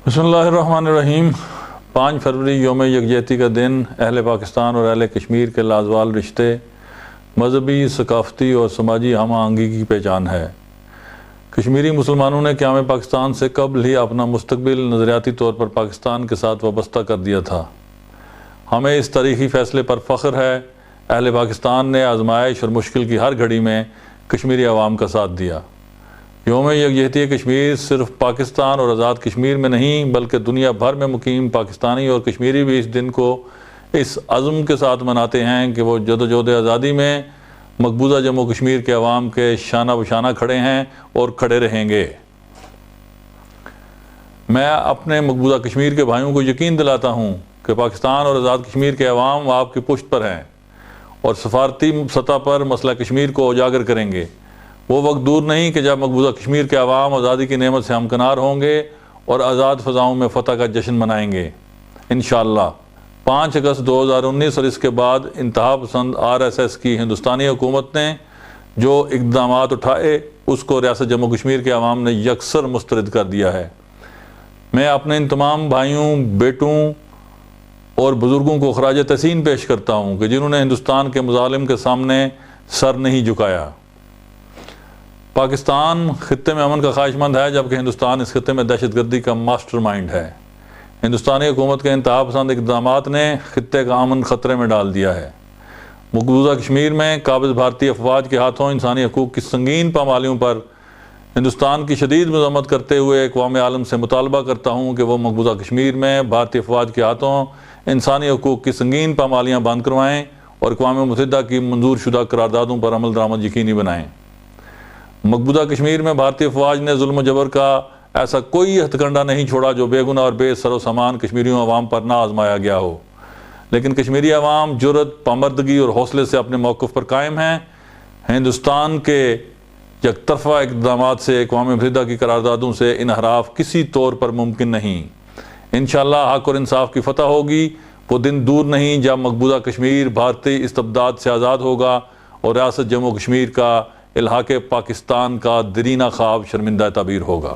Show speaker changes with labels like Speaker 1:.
Speaker 1: بسم اللہ الرحمن الرحیم۔ 5 فروری یوم یکجہتی کا دن اہل پاکستان اور اہل کشمیر کے لازوال رشتے، مذہبی، ثقافتی اور سماجی ہم آہنگی کی پہچان ہے۔ کشمیری مسلمانوں نے قیام پاکستان سے قبل ہی اپنا مستقبل نظریاتی طور پر پاکستان کے ساتھ وابستہ کر دیا تھا۔ ہمیں اس تاریخی فیصلے پر فخر ہے۔ اہل پاکستان نے آزمائش اور مشکل کی ہر گھڑی میں کشمیری عوام کا ساتھ دیا۔ یوم یکجہتی کشمیر صرف پاکستان اور آزاد کشمیر میں نہیں بلکہ دنیا بھر میں مقیم پاکستانی اور کشمیری بھی اس دن کو اس عزم کے ساتھ مناتے ہیں کہ وہ جدوجہد آزادی میں مقبوضہ جموں کشمیر کے عوام کے شانہ بشانہ کھڑے ہیں اور کھڑے رہیں گے۔ میں اپنے مقبوضہ کشمیر کے بھائیوں کو یقین دلاتا ہوں کہ پاکستان اور آزاد کشمیر کے عوام آپ کی پشت پر ہیں اور سفارتی سطح پر مسئلہ کشمیر کو اجاگر کریں گے۔ وہ وقت دور نہیں کہ جب مقبوضہ کشمیر کے عوام آزادی کی نعمت سے ہمکنار ہوں گے اور آزاد فضاؤں میں فتح کا جشن منائیں گے انشاءاللہ۔ 5 اگست 2019 اور اس کے بعد انتہا پسند RSS کی ہندوستانی حکومت نے جو اقدامات اٹھائے اس کو ریاست جموں کشمیر کے عوام نے یکسر مسترد کر دیا ہے۔ میں اپنے ان تمام بھائیوں، بیٹوں اور بزرگوں کو خراج تحسین پیش کرتا ہوں کہ جنہوں نے ہندوستان کے مظالم کے سامنے سر نہیں جھکایا۔ پاکستان خطے میں امن کا خواہش مند ہے جبکہ ہندوستان اس خطے میں دہشت گردی کا ماسٹر مائنڈ ہے۔ ہندوستانی حکومت کے انتہا پسند اقدامات نے خطے کا امن خطرے میں ڈال دیا ہے۔ مقبوضہ کشمیر میں قابض بھارتی افواج کے ہاتھوں انسانی حقوق کی سنگین پامالیوں پر ہندوستان کی شدید مذمت کرتے ہوئے اقوام عالم سے مطالبہ کرتا ہوں کہ وہ مقبوضہ کشمیر میں بھارتی افواج کے ہاتھوں انسانی حقوق کی سنگین پامالیاں بند کروائیں اور اقوام متحدہ کی منظور شدہ قراردادوں پر عمل درآمد یقینی بنائیں۔ مقبوضہ کشمیر میں بھارتی افواج نے ظلم و جبر کا ایسا کوئی ہتھ کنڈا نہیں چھوڑا جو بے گناہ اور بے سر و سامان کشمیریوں عوام پر نہ آزمایا گیا ہو، لیکن کشمیری عوام جرأت، پامردگی اور حوصلے سے اپنے موقف پر قائم ہیں۔ ہندوستان کے یک طرفہ اقدامات سے، اقوام متحدہ کی قراردادوں سے انحراف کسی طور پر ممکن نہیں۔ انشاءاللہ حق اور انصاف کی فتح ہوگی۔ وہ دن دور نہیں جب مقبوضہ کشمیر بھارتی استبداد سے آزاد ہوگا اور ریاست جموں کشمیر کا الحاق پاکستان کا دیرینہ خواب شرمندہ تعبیر ہوگا۔